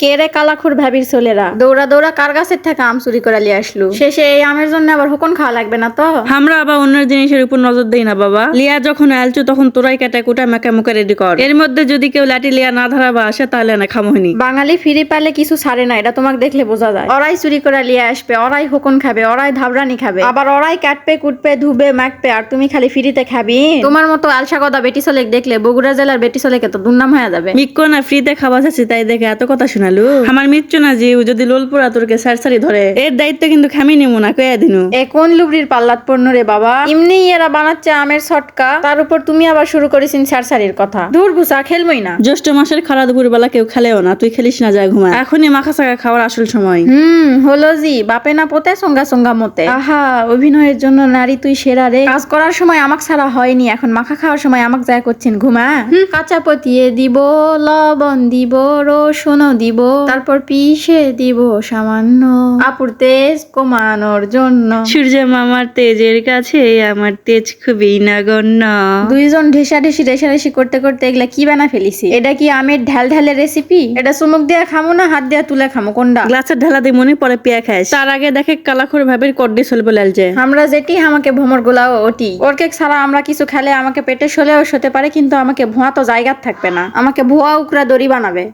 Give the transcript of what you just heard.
কে রে কালাখুর ভাবির ছেলেরা দৌড়া দৌড়া কার গাছের থেকে আম চুরি করে লিয়ে আসলো। শেষে এই আমের জন্য আবার হুকুন খাওয়া লাগবে না তো? আমরা আবার অন্যের জিনিসের উপর নজর দেই না বাবা। লিয়া যখন আলছু তখন তোরাই কেটে কুটা মেকা মুখে রেডি কর। এর মধ্যে যদি কেউ লাঠি লিয়া না ধরাবা আসে তাহলে না খামোহনি। বাঙালি ফিরে পেলে কিছু ছাড়ে না, এটা তোমাকে দেখলে বোঝা যায়। ওরাই চুরি করে লিয়ে আসবে, ওরাই হুকুন খাবে, ওরাই ধাবরানি খাবে, আবার ওরাই কাটবে কুটবে ধুবে মাখবে, আর তুমি খালি ফ্রিতে খাবি। তোমার মতো আলসা গদা বেটি ছেলে দেখলে বগুড়া জেলার বেটি ছেলেকে তো দুর্নাম হয়ে যাবে। মিক্কো না ফ্রিতে খাওয়া যাচ্ছে তাই দেখে এত কথা শোনালু। আমার মিচ্ছু না জিউ যদি লোলপুরা তোরকে সারসারি ধরে এর দায়িত্ব কিন্তু খামি নিমু না কয়ে দিনু। এ কোন লুবড়ির পাল্লাত পড়ন রে বাবা? এমনি এরা বানাচ্ছে আমের ছটকা, তার উপর তুমি আবার শুরু করেছিন সারসারির কথা। দূর ভুসা খেলবই না। জ্যৈষ্ঠ মাসের খালা দুপুর বেলা কেউ খেলেও না, তুই খেলিস না, যা ঘুমা। এখনই মাখা চাকা খাওয়ার আসল সময়। হলো জি বাপে না পোতে সঙ্গা সঙ্গা মতে। আহা অভিনয়ের জন্য নারী তুই সেরা রে। কাজ করার সময় আমাক ছাড়া হয়নি, এখন মাখা খাওয়ার সময় আমাক যায় করছেন ঘুমা। কাঁচা পতিয়ে দিব, লবণ দিব, রসুন দিব, তারপর পিষে দিব সামান্য আপুর তেজ কমানোর জন্য। সূর্য মামার তেজের কাছে আমার তেজ খুবই নগণ্য। দুইজন ঢেসাঢেসি করতে করতে এগুলা কি বানা ফেলিছি? এটা কি আমের ঢাল ঢালের রেসিপি? এটা চুমুক দিয়া খামো না হাত দিয়া তুলে খামো, কোনটা? গ্লাসের ঢালা দিয়ে মনে পরে পেয়া খাইস, তার আগে দেখে কালাখুর ভাবের কড্ডি চলবে লালছে। আমরা যেটি আমাকে ভ্রমর গোলাও ওটি ওর কেক ছাড়া আমরা কিছু খেলে আমাকে পেটে শোলেও হতে পারে, কিন্তু আমাকে ভুয়া তো জায়গা থাকবে না, আমাকে ভুয়া উকরা দড়ি বানাবে।